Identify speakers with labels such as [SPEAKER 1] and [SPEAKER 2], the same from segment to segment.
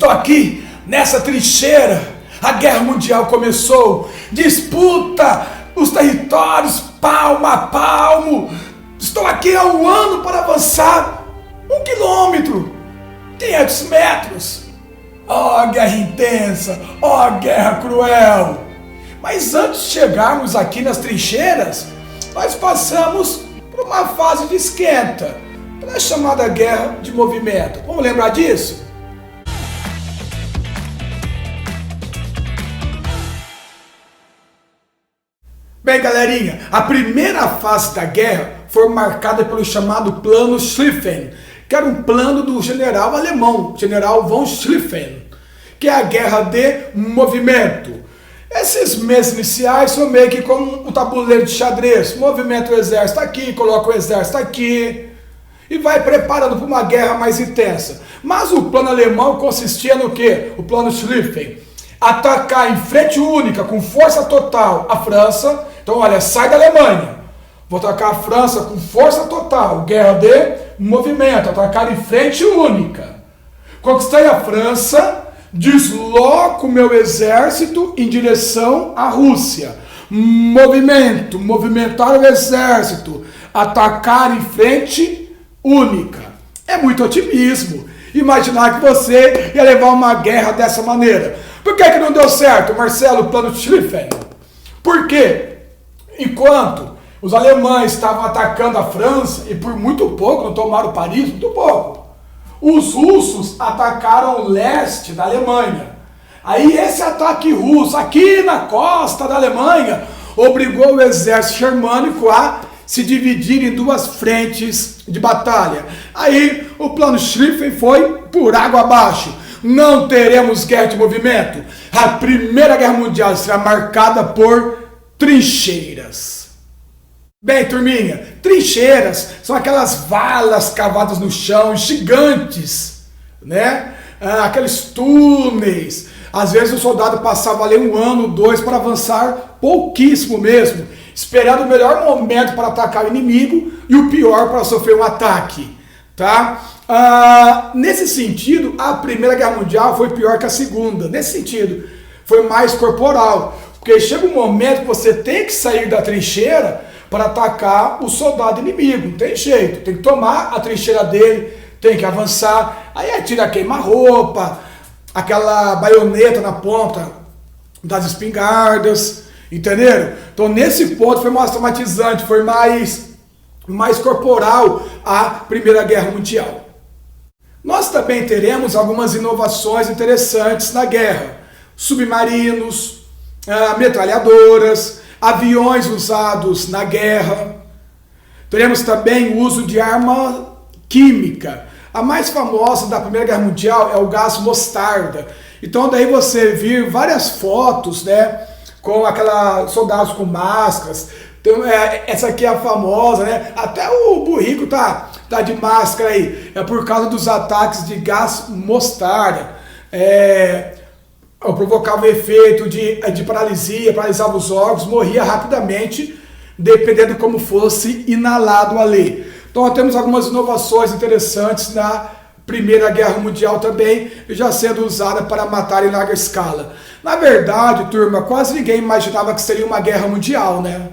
[SPEAKER 1] Estou aqui nessa trincheira. A guerra mundial começou. Disputa os territórios palmo a palmo. Estou aqui há um ano para avançar 1 quilômetro, 500 metros. Oh, guerra intensa, oh, guerra cruel. Mas antes de chegarmos aqui nas trincheiras, nós passamos por uma fase de esquenta, para a chamada guerra de movimento. Vamos lembrar disso? Bem, galerinha, a primeira fase da guerra foi marcada pelo chamado Plano Schlieffen, que era um plano do general alemão, general von Schlieffen, que é a guerra de movimento. Esses meses iniciais são meio que como um tabuleiro de xadrez. Movimento o exército aqui, coloca o exército aqui e vai preparando para uma guerra mais intensa. Mas o plano alemão consistia no quê? O plano Schlieffen. Atacar em frente única, com força total, a França. Então, olha, sai da Alemanha. Vou atacar a França com força total. Guerra de movimento. Atacar em frente única. Conquistei a França. Desloco meu exército em direção à Rússia. Movimento. Movimentar o exército. Atacar em frente única. É muito otimismo. Imaginar que você ia levar uma guerra dessa maneira. Por que não deu certo, Marcelo, o plano Schlieffen? Porque enquanto os alemães estavam atacando a França, e por muito pouco, não tomaram Paris, muito pouco, os russos atacaram o leste da Alemanha. Aí esse ataque russo, aqui na costa da Alemanha, obrigou o exército germânico a se dividir em duas frentes de batalha. Aí o plano Schlieffen foi por água abaixo. Não teremos guerra de movimento. A Primeira Guerra Mundial será marcada por trincheiras. Bem, turminha, trincheiras são aquelas valas cavadas no chão, gigantes, né? Aqueles túneis. Às vezes o soldado passava ali 1 ano, 2 para avançar pouquíssimo mesmo, esperando o melhor momento para atacar o inimigo e o pior para sofrer um ataque, tá? Nesse sentido, a Primeira Guerra Mundial foi pior que a Segunda. Nesse sentido, foi mais corporal. Porque chega um momento que você tem que sair da trincheira para atacar o soldado inimigo. Não tem jeito. Tem que tomar a trincheira dele, tem que avançar. Aí atira queima-roupa, aquela baioneta na ponta das espingardas. Entenderam? Então, nesse ponto foi mais traumatizante, foi mais corporal a Primeira Guerra Mundial. Nós também teremos algumas inovações interessantes na guerra. Submarinos, metralhadoras, aviões usados na guerra. Teremos também o uso de arma química. A mais famosa da Primeira Guerra Mundial é o gás mostarda. Então daí você vir várias fotos, né, com aquelas soldados com máscaras. Então, essa aqui é a famosa, né? Até o burrico tá de máscara aí. É por causa dos ataques de gás mostarda. Provocava um efeito de paralisia, paralisava os órgãos, morria rapidamente, dependendo de como fosse inalado ali. Então nós temos algumas inovações interessantes na Primeira Guerra Mundial também, já sendo usada para matar em larga escala. Na verdade, turma, quase ninguém imaginava que seria uma guerra mundial, né?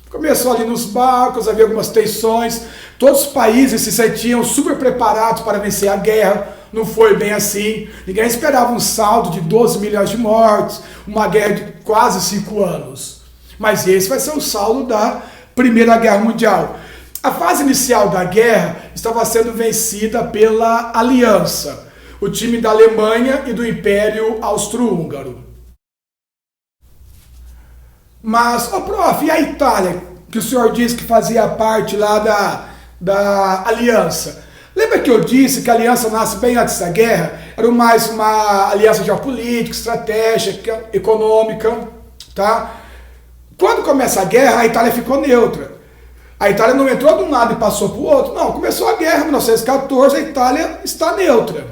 [SPEAKER 1] Começou ali nos barcos, havia algumas tensões, todos os países se sentiam super preparados para vencer a guerra, não foi bem assim, ninguém esperava um saldo de 12 milhões de mortes, uma guerra de quase 5 anos. Mas esse vai ser o saldo da Primeira Guerra Mundial. A fase inicial da guerra estava sendo vencida pela Aliança, o time da Alemanha e do Império Austro-Húngaro. Mas, prof, e a Itália, que o senhor disse que fazia parte lá da Aliança? Lembra que eu disse que a Aliança nasce bem antes da guerra? Era mais uma aliança geopolítica, estratégica, econômica, tá? Quando começa a guerra, a Itália ficou neutra. A Itália não entrou de um lado e passou para o outro. Não, começou a guerra em 1914, a Itália está neutra.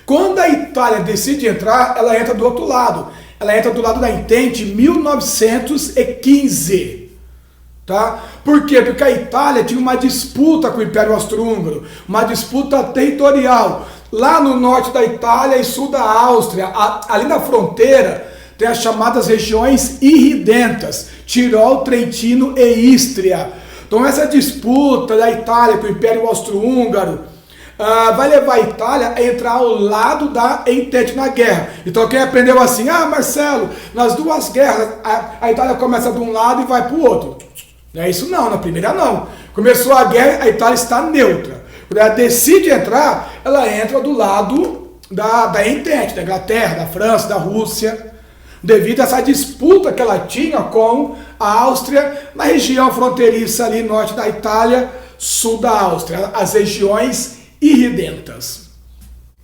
[SPEAKER 1] Quando a Itália decide entrar, ela entra do outro lado. Ela entra do lado da Entente em 1915. Tá? Por quê? Porque a Itália tinha uma disputa com o Império Austro-Húngaro, uma disputa territorial. lá no norte da Itália e sul da Áustria, ali na fronteira, tem as chamadas regiões irridentas, Tirol, Trentino e Istria. Então essa disputa da Itália com o Império Austro-Húngaro vai levar a Itália a entrar ao lado da Entente na guerra. Então quem aprendeu assim, Marcelo, nas duas guerras a Itália começa de um lado e vai para o outro. Não é isso não, na primeira não. Começou a guerra, a Itália está neutra. Quando ela decide entrar, ela entra do lado da Entente, da Inglaterra, da França, da Rússia, devido a essa disputa que ela tinha com a Áustria na região fronteiriça ali, norte da Itália, sul da Áustria, as regiões irridentas.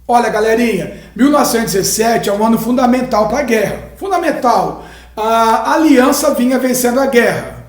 [SPEAKER 1] Olha, galerinha, 1917 é um ano fundamental para a guerra. Fundamental. A aliança vinha vencendo a guerra.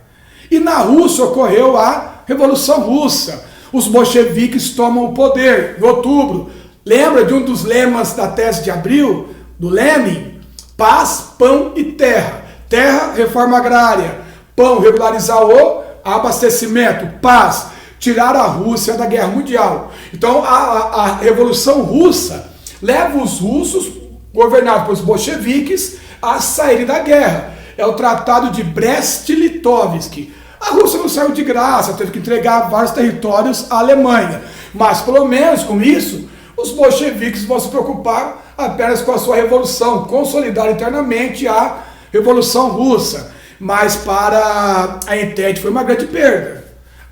[SPEAKER 1] E na Rússia ocorreu a Revolução Russa. Os bolcheviques tomam o poder em outubro. Lembra de um dos lemas da tese de Abril, do Lenin? Paz, pão e terra. Terra, reforma agrária. Pão, regularizar o abastecimento. Paz, tirar a Rússia da guerra mundial. Então a Revolução Russa leva os russos, governados pelos bolcheviques, a saírem da guerra. É o Tratado de Brest-Litovsk. A Rússia não saiu de graça, teve que entregar vários territórios à Alemanha. Mas pelo menos com isso, os bolcheviques vão se preocupar apenas com a sua revolução, consolidar internamente a Revolução Russa. Mas para a Entente foi uma grande perda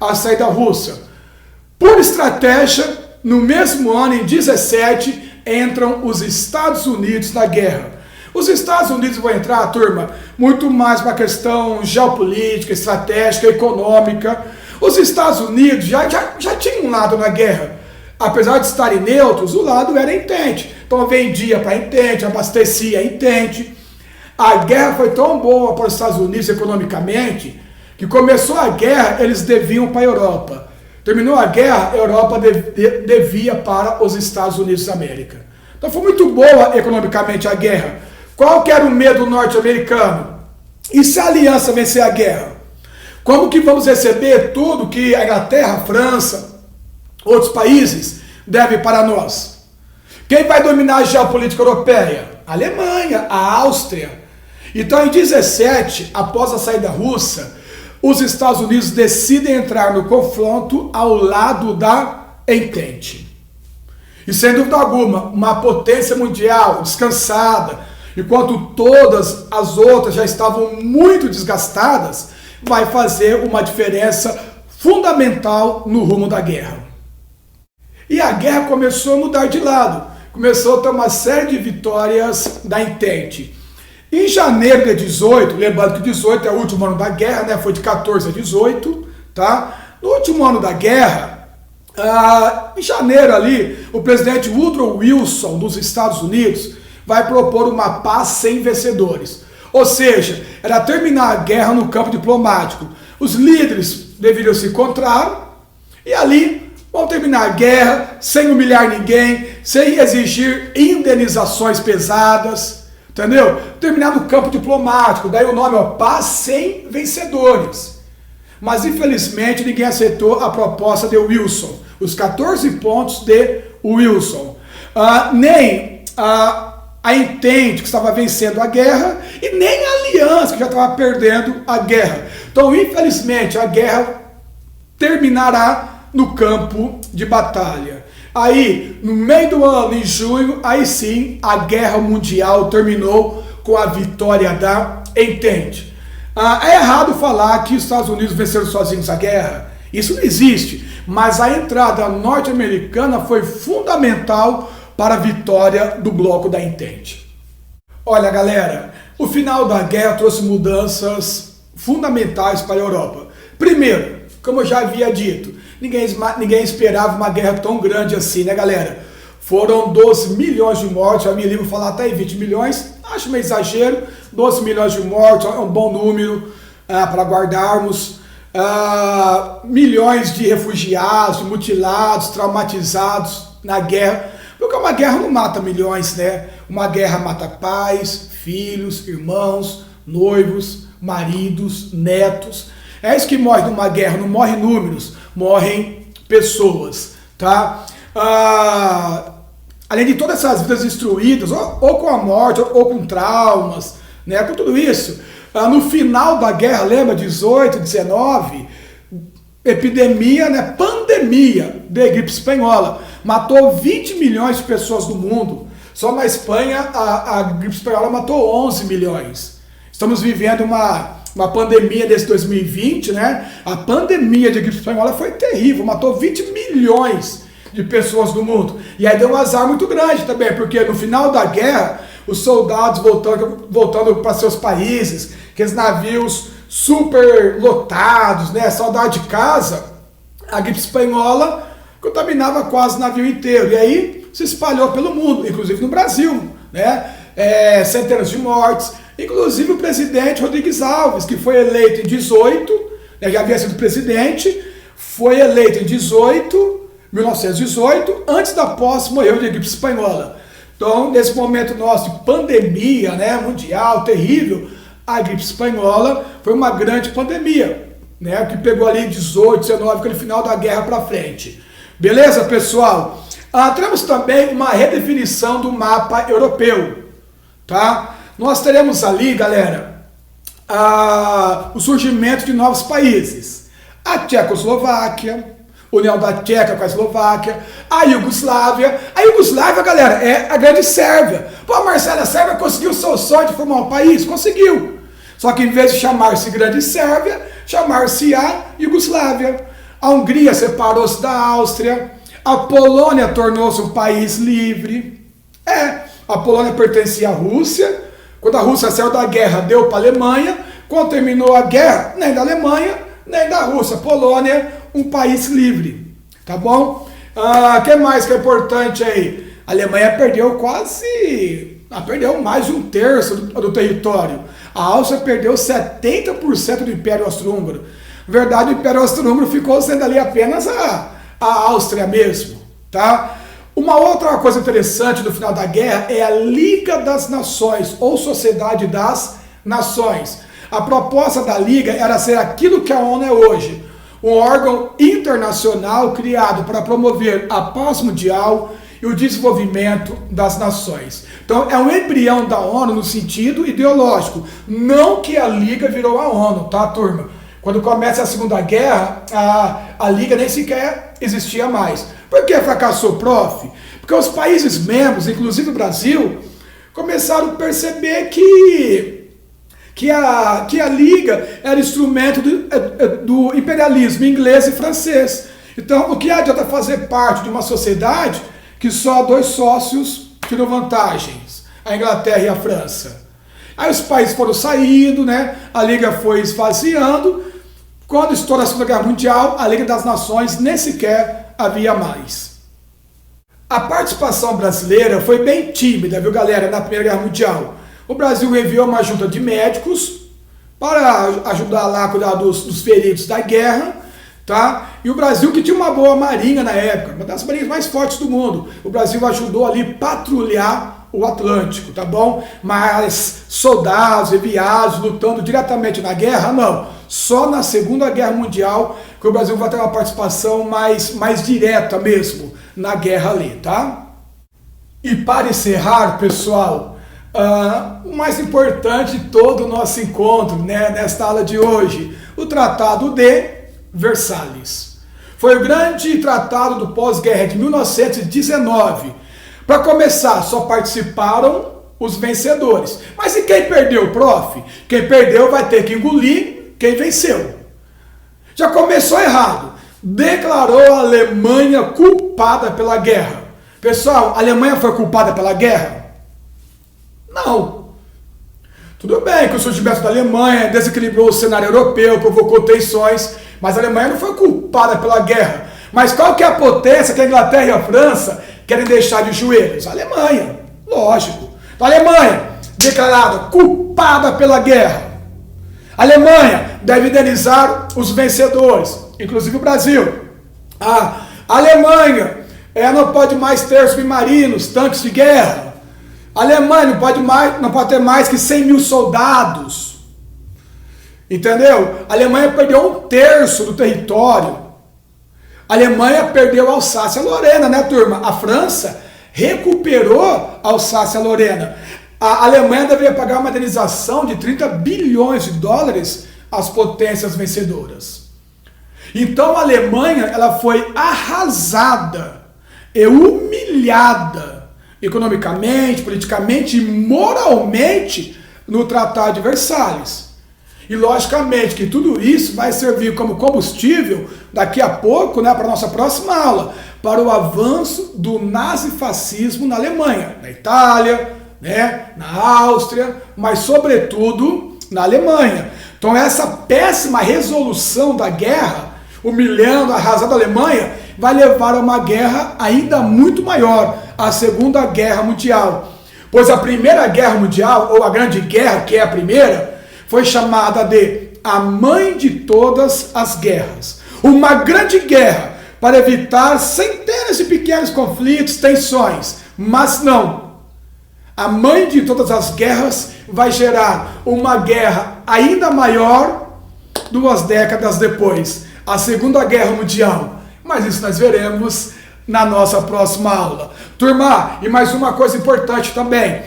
[SPEAKER 1] a saída russa. Por estratégia, no mesmo ano, em 17, entram os Estados Unidos na guerra. Os Estados Unidos vão entrar, turma, muito mais para a questão geopolítica, estratégica, econômica. Os Estados Unidos já tinham um lado na guerra. Apesar de estarem neutros, o lado era a Entente. Então vendia para a Entente, abastecia a Entente. A guerra foi tão boa para os Estados Unidos economicamente, que começou a guerra, eles deviam para a Europa. Terminou a guerra, a Europa devia para os Estados Unidos da América. Então foi muito boa economicamente a guerra. Qual que era o medo norte-americano? E se a aliança vencer a guerra? Como que vamos receber tudo que a Inglaterra, a França, outros países devem para nós? Quem vai dominar a geopolítica europeia? A Alemanha, a Áustria. Então em 17, após a saída russa, os Estados Unidos decidem entrar no confronto ao lado da Entente. E sem dúvida alguma, uma potência mundial descansada, enquanto todas as outras já estavam muito desgastadas, vai fazer uma diferença fundamental no rumo da guerra. E a guerra começou a mudar de lado, começou a ter uma série de vitórias da Entente. Em janeiro de 18, lembrando que 18 é o último ano da guerra, né? Foi de 14 a 18, tá? No último ano da guerra, em janeiro ali, o presidente Woodrow Wilson dos Estados Unidos vai propor uma paz sem vencedores. Ou seja, era terminar a guerra no campo diplomático. Os líderes deveriam se encontrar e ali vão terminar a guerra sem humilhar ninguém, sem exigir indenizações pesadas, entendeu? Terminar no campo diplomático, daí o nome é paz sem vencedores. Mas infelizmente ninguém aceitou a proposta de Wilson, os 14 pontos de Wilson. Nem a Entente, que estava vencendo a guerra, e nem a Aliança, que já estava perdendo a guerra. Então, infelizmente, a guerra terminará no campo de batalha. Aí, no meio do ano, em junho, aí sim, a Guerra Mundial terminou com a vitória da Entente. É errado falar que os Estados Unidos venceram sozinhos a guerra. Isso não existe. Mas a entrada norte-americana foi fundamental para a vitória do bloco da Entente. Olha, galera, o final da guerra trouxe mudanças fundamentais para a Europa. Primeiro, como eu já havia dito, ninguém esperava uma guerra tão grande assim, né, galera? Foram 12 milhões de mortes, a minha livro fala até em 20 milhões, acho meio exagero, 12 milhões de mortes é um bom número para guardarmos. Milhões de refugiados, de mutilados, traumatizados na guerra. Porque uma guerra não mata milhões, né? Uma guerra mata pais, filhos, irmãos, noivos, maridos, netos. É isso que morre numa guerra, não morrem números, morrem pessoas, tá? além de todas essas vidas destruídas, ou com a morte, ou com traumas, né, com tudo isso, no final da guerra, lembra, 18, 19, epidemia, né, pandemia de gripe espanhola, matou 20 milhões de pessoas no mundo. Só na Espanha a gripe espanhola matou 11 milhões. Estamos vivendo uma pandemia desse 2020, né? A pandemia de gripe espanhola foi terrível, matou 20 milhões de pessoas no mundo. E aí deu um azar muito grande também, porque no final da guerra, os soldados voltando para seus países, aqueles navios super lotados, né? Saudade de casa, a gripe espanhola contaminava quase o navio inteiro. E aí se espalhou pelo mundo, inclusive no Brasil, né? Centenas de mortes, inclusive o presidente Rodrigues Alves, que foi eleito em 18, né, já havia sido presidente, foi eleito em 1918, antes da posse morreu de gripe espanhola. Então, nesse momento nosso de pandemia, né, mundial, terrível, a gripe espanhola foi uma grande pandemia, né, que pegou ali 18, 19, aquele final da guerra para frente. Beleza, pessoal? Temos também uma redefinição do mapa europeu, tá? Nós teremos ali, galera, o surgimento de novos países. A Tchecoslováquia, União da Tcheca com a Eslováquia, a Iugoslávia. A Iugoslávia, galera, é a grande Sérvia. Pô, Marcelo, a Sérvia conseguiu o seu sonho de formar um país? Conseguiu. Só que em vez de chamar-se Grande Sérvia, chamar-se a Iugoslávia. A Hungria separou-se da Áustria. A Polônia tornou-se um país livre. A Polônia pertencia à Rússia. Quando a Rússia saiu da guerra, deu para a Alemanha. Quando terminou a guerra, nem da Alemanha, nem da Rússia. Polônia, um país livre. Tá bom? O que mais que é importante aí? A Alemanha perdeu perdeu mais de um terço do território. A Áustria perdeu 70% do Império Austro-Húngaro. Na verdade, o Império Austro-Húngaro ficou sendo ali apenas a Áustria mesmo, tá? Uma outra coisa interessante do final da guerra é a Liga das Nações, ou Sociedade das Nações. A proposta da Liga era ser aquilo que a ONU é hoje, um órgão internacional criado para promover a paz mundial e o desenvolvimento das nações. Então é um embrião da ONU no sentido ideológico, não que a Liga virou a ONU, tá, turma? Quando começa a Segunda Guerra, a Liga nem sequer existia mais. Por que fracassou, prof? Porque os países membros, inclusive o Brasil, começaram a perceber que a Liga era instrumento do imperialismo inglês e francês. Então, o que adianta fazer parte de uma sociedade que só dois sócios tiram vantagens, a Inglaterra e a França? Aí os países foram saindo, né? A Liga foi esvaziando. Quando estourou a Segunda Guerra Mundial, a Liga das Nações nem sequer havia mais. A participação brasileira foi bem tímida, viu, galera, na Primeira Guerra Mundial. O Brasil enviou uma junta de médicos para ajudar lá a cuidar dos feridos da guerra, tá? E o Brasil, que tinha uma boa marinha na época, uma das marinhas mais fortes do mundo, o Brasil ajudou ali a patrulhar o Atlântico, tá bom? Mas soldados enviados lutando diretamente na guerra, não. Só na Segunda Guerra Mundial que o Brasil vai ter uma participação mais direta mesmo na guerra ali, tá? E para encerrar, pessoal, o mais importante de todo o nosso encontro, né, nesta aula de hoje, o Tratado de Versalhes. Foi o grande tratado do pós-guerra de 1919. Para começar, só participaram os vencedores. Mas e quem perdeu, prof? Quem perdeu vai ter que engolir quem venceu. Já começou errado. Declarou a Alemanha culpada pela guerra. Pessoal, a Alemanha foi culpada pela guerra? Não. Tudo bem que o surgimento da Alemanha desequilibrou o cenário europeu, provocou tensões, mas a Alemanha não foi culpada pela guerra. Mas qual que é a potência que a Inglaterra e a França querem deixar de joelhos? A Alemanha, lógico. Então, a Alemanha, declarada culpada pela guerra. A Alemanha deve indenizar os vencedores, inclusive o Brasil. A Alemanha não pode mais ter submarinos, tanques de guerra. A Alemanha não pode ter mais que 100 mil soldados. Entendeu? A Alemanha perdeu um terço do território. A Alemanha perdeu a Alsácia-Lorena, né, turma? A França, recuperou a Alsácia-Lorena. A Alemanha deveria pagar uma indenização de 30 bilhões de dólares às potências vencedoras. Então a Alemanha ela foi arrasada e humilhada economicamente, politicamente e moralmente no Tratado de Versalhes. E logicamente que tudo isso vai servir como combustível daqui a pouco, né, para a nossa próxima aula, para o avanço do nazifascismo na Alemanha, na Itália, né, na Áustria, mas sobretudo na Alemanha. Então essa péssima resolução da guerra, humilhando, arrasando a Alemanha, vai levar a uma guerra ainda muito maior, a Segunda Guerra Mundial. Pois a Primeira Guerra Mundial, ou a Grande Guerra, que é a primeira, foi chamada de a mãe de todas as guerras. Uma grande guerra para evitar centenas de pequenos conflitos, tensões. Mas não. A mãe de todas as guerras vai gerar uma guerra ainda maior 2 décadas depois. A Segunda Guerra Mundial. Mas isso nós veremos na nossa próxima aula. Turma, e mais uma coisa importante também.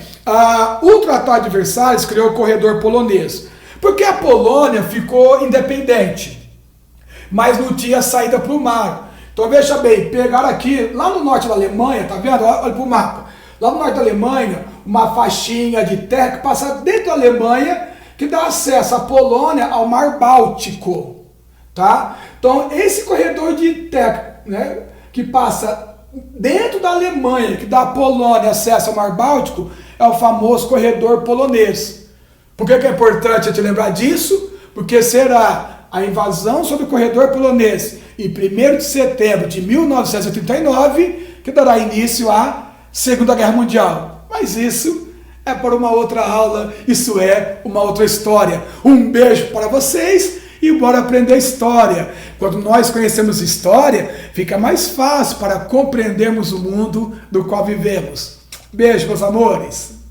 [SPEAKER 1] O Tratado de Versalhes criou o corredor polonês. Porque a Polônia ficou independente, mas não tinha saída para o mar. Então veja bem, pegaram aqui, lá no norte da Alemanha, tá vendo? Olha para o mapa. Lá no norte da Alemanha, uma faixinha de terra que passa dentro da Alemanha, que dá acesso à Polônia ao Mar Báltico. Tá? Então esse corredor de terra, né, que passa dentro da Alemanha, que dá à Polônia acesso ao Mar Báltico, é o famoso corredor polonês. Por que é importante te lembrar disso? Porque será a invasão sobre o corredor polonês em 1º de setembro de 1939 que dará início à Segunda Guerra Mundial. Mas isso é para uma outra aula, isso é uma outra história. Um beijo para vocês e bora aprender história. Quando nós conhecemos história, fica mais fácil para compreendermos o mundo do qual vivemos. Beijo, meus amores!